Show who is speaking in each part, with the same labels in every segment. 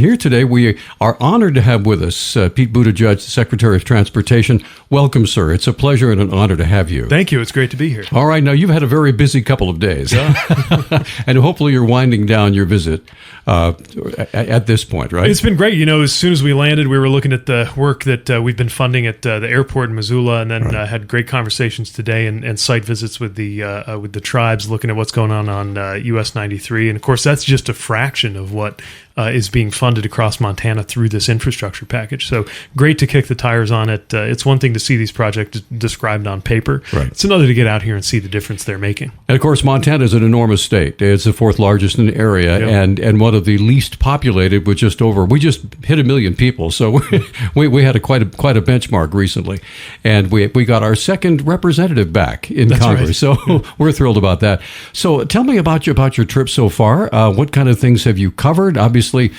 Speaker 1: Here today, we are honored to have with us Pete Buttigieg, Secretary of Transportation. Welcome, sir. It's a pleasure and an honor to have you.
Speaker 2: Thank you. It's great to be here.
Speaker 1: All right. Now, you've had a very busy couple of days.
Speaker 2: Yeah.
Speaker 1: And hopefully you're winding down your visit at this point, right?
Speaker 2: It's been great. You know, as soon as we landed, we were looking at the work that we've been funding at the airport in Missoula, and then had great conversations today and site visits with the tribes, looking at what's going on US 93. And, of course, that's just a fraction of what is being funded across Montana through this infrastructure package. So great to kick the tires on it. It's one thing to see these projects described on paper.
Speaker 1: Right.
Speaker 2: It's another to get out here and see the difference they're making.
Speaker 1: And of course, Montana is an enormous state. It's the fourth largest in the area,
Speaker 2: Yep.
Speaker 1: and one of the least populated. With we just hit 1 million people, so we had quite a benchmark recently, and we got our second representative back in
Speaker 2: That's
Speaker 1: Congress.
Speaker 2: right.
Speaker 1: So we're thrilled about that. So tell me about your trip so far. What kind of things have you covered? Obviously,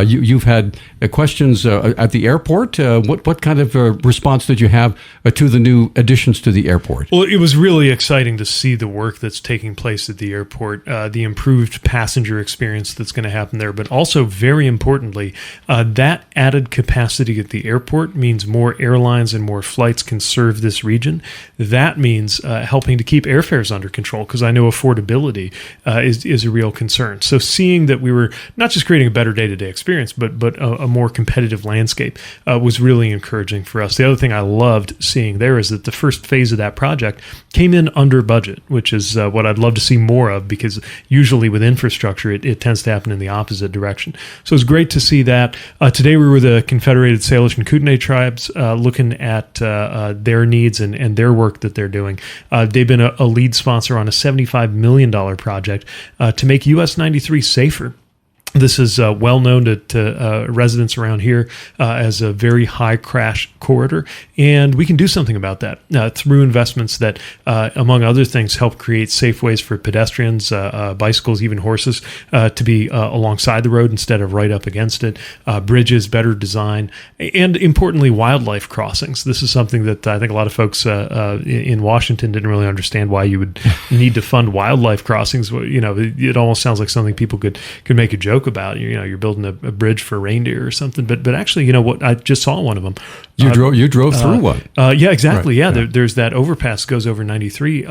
Speaker 1: you've had questions at the airport. What kind of response did you have to the new additions to the airport?
Speaker 2: Well, it was really exciting to see the work that's taking place at the airport, the improved passenger experience that's going to happen there, but also, very importantly, that added capacity at the airport means more airlines and more flights can serve this region. That means helping to keep airfares under control, because I know affordability is a real concern. So seeing that we were not just creating a better day-to-day experience, but a more competitive landscape was really encouraging for us. The other thing I loved seeing there is that the first phase of that project came in under budget, which is what I'd love to see more of, because usually with infrastructure, it tends to happen in the opposite direction. So it's great to see that. Today we were the Confederated Salish and Kootenai tribes looking at their needs and their work that they're doing. They've been a lead sponsor on a $75 million project to make US 93 safer. This is well known to residents around here as a very high crash corridor, and we can do something about that through investments that, among other things, help create safe ways for pedestrians, bicycles, even horses to be alongside the road instead of right up against it, bridges, better design, and importantly, wildlife crossings. This is something that I think a lot of folks in Washington didn't really understand why you would need to fund wildlife crossings. You know, it almost sounds like something people could make a joke about. You're building a bridge for reindeer or something, but actually, you know what, I just saw one of them.
Speaker 1: You drove through one.
Speaker 2: Yeah, exactly.
Speaker 1: Right.
Speaker 2: Yeah. There's that overpass goes over 93.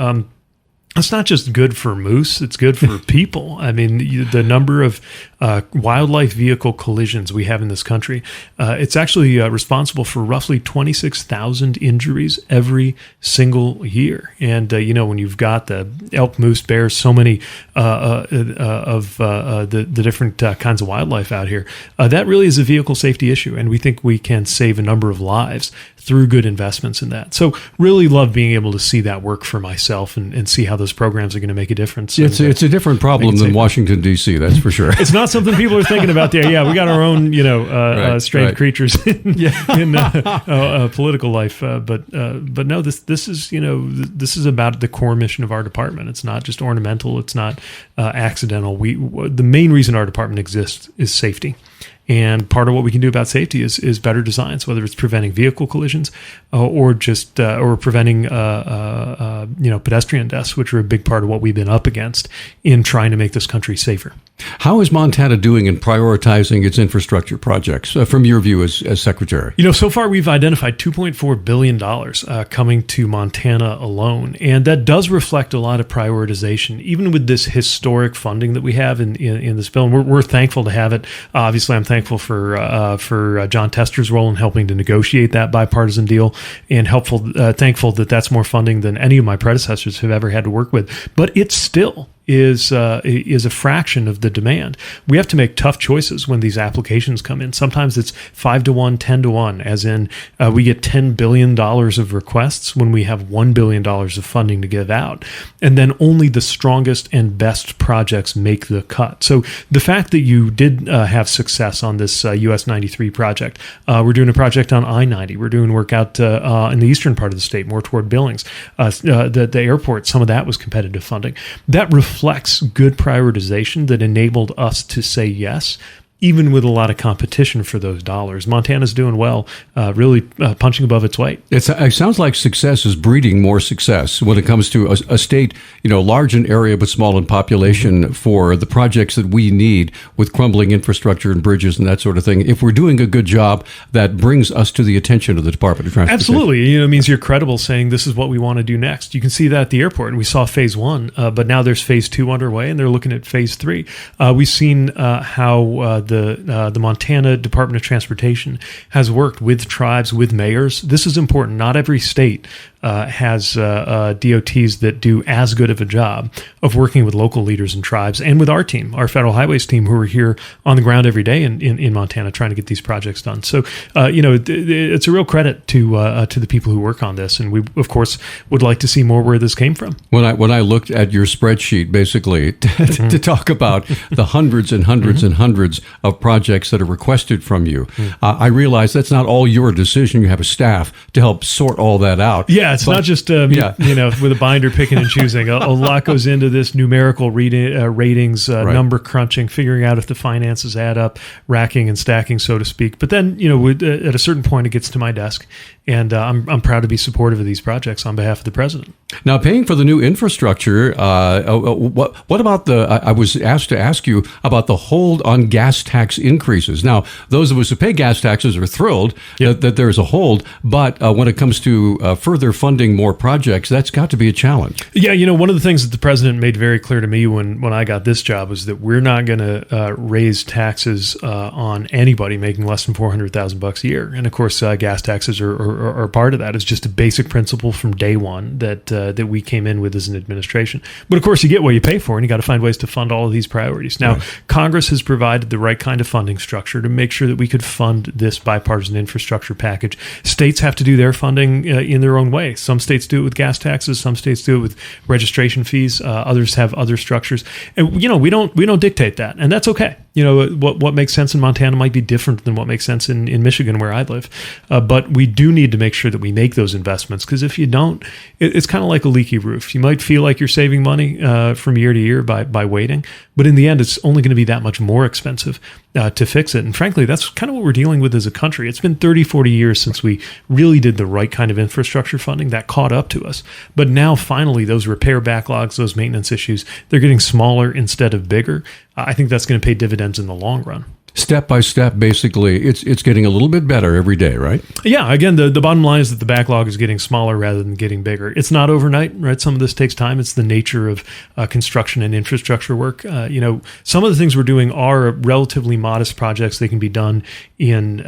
Speaker 2: It's not just good for moose, it's good for people. I mean, the number of wildlife vehicle collisions we have in this country, it's actually responsible for roughly 26,000 injuries every single year. And, when you've got the elk, moose, bears, so many of the different kinds of wildlife out here, that really is a vehicle safety issue. And we think we can save a number of lives through good investments in that. So really love being able to see that work for myself and see how those programs are going to make a difference.
Speaker 1: It's a different problem than Washington, D.C., that's for sure.
Speaker 2: It's not something people are thinking about there. Yeah, we got our own, strange creatures in political life. But no, this is about the core mission of our department. It's not just ornamental. It's not accidental. The main reason our department exists is safety. And part of what we can do about safety is better designs, whether it's preventing vehicle collisions or just or preventing pedestrian deaths, which are a big part of what we've been up against in trying to make this country safer.
Speaker 1: How is Montana doing in prioritizing its infrastructure projects from your view as Secretary?
Speaker 2: So far we've identified $2.4 billion coming to Montana alone, and that does reflect a lot of prioritization, even with this historic funding that we have in this bill. And we're thankful to have it. Obviously, I'm thankful for John Tester's role in helping to negotiate that bipartisan deal, and thankful that that's more funding than any of my predecessors have ever had to work with. But it still is a fraction of the demand. We have to make tough choices when these applications come in. Sometimes it's 5 to 1, 10 to 1, as in we get $10 billion of requests when we have $1 billion of funding to give out. And then only the strongest and best projects make the cut. So the fact that you did have success on this US 93 project, we're doing a project on I-90. We're doing work out in the eastern part of the state, more toward Billings. The airport, some of that was competitive funding. That reflects good prioritization that enabled us to say yes, even with a lot of competition for those dollars. Montana's doing well, really punching above its weight.
Speaker 1: It sounds like success is breeding more success when it comes to a state, large in area but small in population for the projects that we need with crumbling infrastructure and bridges and that sort of thing. If we're doing a good job, that brings us to the attention of the Department of Transportation.
Speaker 2: Absolutely. It means you're credible saying this is what we want to do next. You can see that at the airport, and we saw phase 1, but now there's phase 2 underway, and they're looking at phase 3. We've seen how the Montana Department of Transportation has worked with tribes, with mayors. This is important. Not every state has DOTs that do as good of a job of working with local leaders and tribes, and with our team, our Federal Highways team, who are here on the ground every day in Montana trying to get these projects done. So, it's a real credit to the people who work on this, and we, of course, would like to see more where this came from.
Speaker 1: When I looked at your spreadsheet, basically, to talk about the hundreds and hundreds and hundreds of projects that are requested from you, I realized that's not all your decision. You have a staff to help sort all that out.
Speaker 2: Yeah, it's not just with a binder picking and choosing. A lot goes into this: numerical ratings,
Speaker 1: Right.
Speaker 2: number crunching, figuring out if the finances add up, racking and stacking, so to speak. But then, at a certain point, it gets to my desk, and I'm proud to be supportive of these projects on behalf of the president.
Speaker 1: Now, paying for the new infrastructure, what about I was asked to ask you about the hold on gas tax increases. Now, those of us who pay gas taxes are thrilled that there's a hold, but when it comes to further funding more projects, that's got to be a challenge.
Speaker 2: Yeah, one of the things that the president made very clear to me when I got this job was that we're not going to raise taxes on anybody making less than $400,000 a year. And of course, gas taxes are part of that. It's just a basic principle from day one that we came in with as an administration. But of course, you get what you pay for, and you got to find ways to fund all of these priorities. Now, Congress has provided the right kind of funding structure to make sure that we could fund this bipartisan infrastructure package. States have to do their funding in their own way. Some states do it with gas taxes. Some states do it with registration fees. Others have other structures. And, we don't dictate that. And that's okay. What makes sense in Montana might be different than what makes sense in Michigan, where I live. But we do need to make sure that we make those investments, because if you don't, it's kind of like a leaky roof. You might feel like you're saving money from year to year by waiting, but in the end, it's only going to be that much more expensive to fix it. And frankly, that's kind of what we're dealing with as a country. It's been 30, 40 years since we really did the right kind of infrastructure funding that caught up to us. But now, finally, those repair backlogs, those maintenance issues, they're getting smaller instead of bigger. I think that's going to pay dividends in the long run.
Speaker 1: Step by step, basically, it's getting a little bit better every day, right?
Speaker 2: Yeah. Again, the bottom line is that the backlog is getting smaller rather than getting bigger. It's not overnight, right? Some of this takes time. It's the nature of construction and infrastructure work. Some of the things we're doing are relatively modest projects. They can be done in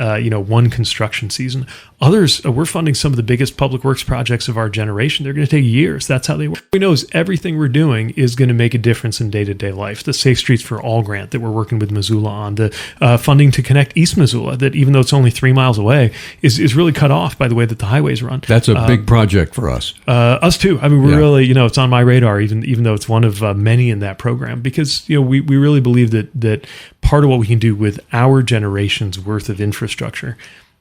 Speaker 2: one construction season. Others, we're funding some of the biggest public works projects of our generation. They're going to take years. That's how they work. We know is everything we're doing is going to make a difference in day-to-day life. The Safe Streets for All grant that we're working with Missoula on, the funding to connect East Missoula, that even though it's only 3 miles away, is really cut off by the way that the highways run.
Speaker 1: That's a big project for us.
Speaker 2: Us too. I mean, we're really, it's on my radar, even though it's one of many in that program, because we really believe that part of what we can do with our generation's worth of infrastructure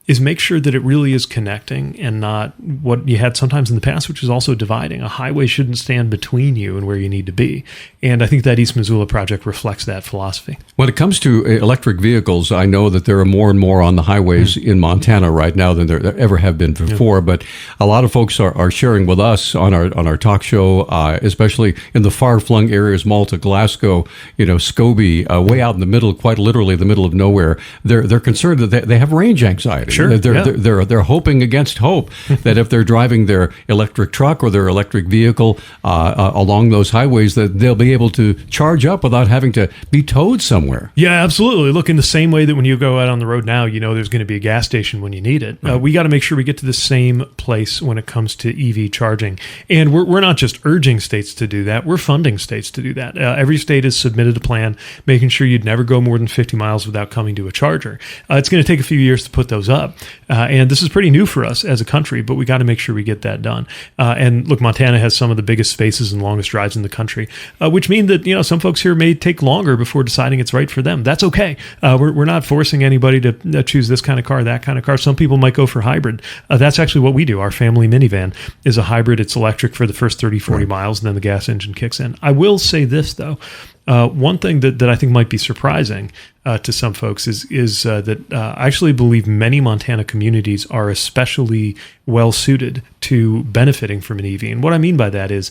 Speaker 2: is make sure that it really is connecting and not what you had sometimes in the past, which is also dividing. A highway shouldn't stand between you and where you need to be. And I think that East Missoula project reflects that philosophy.
Speaker 1: When it comes to electric vehicles, I know that there are more and more on the highways in Montana right now than there ever have been before. But a lot of folks are sharing with us on our talk show, especially in the far-flung areas, Malta, Glasgow, Scobie, way out in the middle, quite literally the middle of nowhere. They're concerned that they have range anxiety.
Speaker 2: Sure.
Speaker 1: They're hoping against hope that if they're driving their electric truck or their electric vehicle along those highways, that they'll be able to charge up without having to be towed somewhere.
Speaker 2: Yeah, absolutely. Look, in the same way that when you go out on the road now, there's going to be a gas station when you need it. We got to make sure we get to the same place when it comes to EV charging. And we're not just urging states to do that. We're funding states to do that. Every state has submitted a plan making sure you'd never go more than 50 miles without coming to a charger. It's going to take a few years to put those up. And this is pretty new for us as a country, but we got to make sure we get that done. And look, Montana has some of the biggest spaces and longest drives in the country, which mean that, some folks here may take longer before deciding it's right for them. That's okay. We're not forcing anybody to choose this kind of car, that kind of car. Some people might go for hybrid. That's actually what we do. Our family minivan is a hybrid. It's electric for the first 30, 40 miles, and then the gas engine kicks in. I will say this, though. One thing that I think might be surprising to some folks is that I actually believe many Montana communities are especially well suited to benefiting from an EV. And what I mean by that is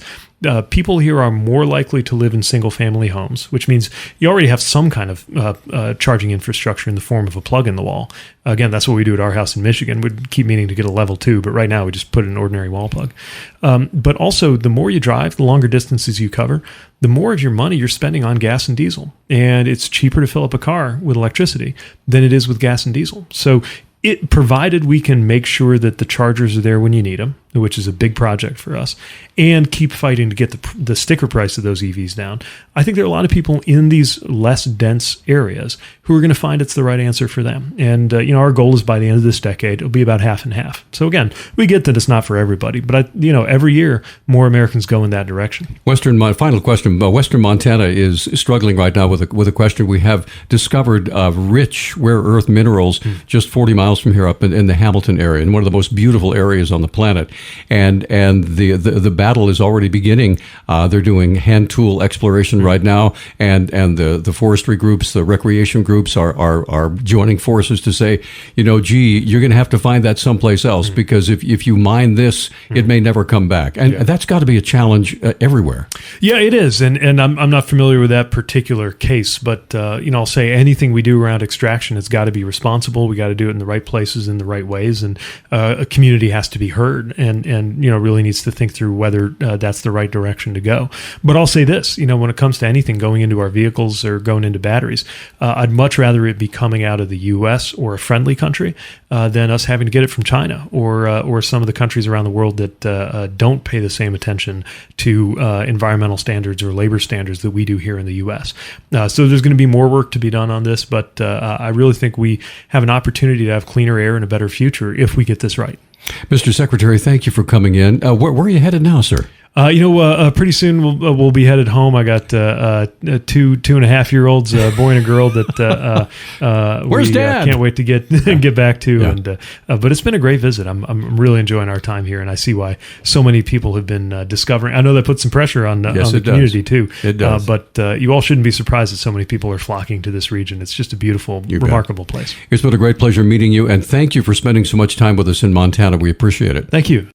Speaker 2: people here are more likely to live in single-family homes, which means you already have some kind of charging infrastructure in the form of a plug in the wall. Again, that's what we do at our house in Michigan. We'd keep meaning to get a level 2, but right now we just put an ordinary wall plug. But also, the more you drive, the longer distances you cover, the more of your money you're spending on gas and diesel. And it's cheaper to fill up a car with electricity than it is with gas and diesel. So provided we can make sure that the chargers are there when you need them, which is a big project for us, and keep fighting to get the sticker price of those EVs down, I think there are a lot of people in these less dense areas who are going to find it's the right answer for them. And our goal is by the end of this decade, it'll be about half and half. So again, we get that it's not for everybody, but every year more Americans go in that direction.
Speaker 1: Final question. Western Montana is struggling right now with a question. We have discovered rich rare earth minerals just 40 miles from here up in the Hamilton area, in one of the most beautiful areas on the planet. And the battle is already beginning. They're doing hand tool exploration right now, and the forestry groups, the recreation groups are joining forces to say, gee, you're going to have to find that someplace else, because if you mine this, it may never come back. And that's got to be a challenge everywhere.
Speaker 2: Yeah, it is. And I'm not familiar with that particular case, but I'll say anything we do around extraction has got to be responsible. We got to do it in the right places, in the right ways, and a community has to be heard and really needs to think through whether that's the right direction to go. But I'll say this, when it comes to anything going into our vehicles or going into batteries, I'd much rather it be coming out of the U.S. or a friendly country than us having to get it from China or some of the countries around the world that don't pay the same attention to environmental standards or labor standards that we do here in the U.S. So there's going to be more work to be done on this, but I really think we have an opportunity to have cleaner air and a better future if we get this right.
Speaker 1: Mr. Secretary, thank you for coming in. Where are you headed now, sir?
Speaker 2: Pretty soon we'll be headed home. I got 2.5-year-olds, a boy and a girl that
Speaker 1: Where's Dad?
Speaker 2: Can't wait to get back to. Yeah. And but it's been a great visit. I'm really enjoying our time here, and I see why so many people have been discovering. I know that puts some pressure on the community too.
Speaker 1: It does.
Speaker 2: But you all shouldn't be surprised that so many people are flocking to this region. It's just a beautiful, remarkable place.
Speaker 1: It's been a great pleasure meeting you, and thank you for spending so much time with us in Montana. We appreciate it.
Speaker 2: Thank you.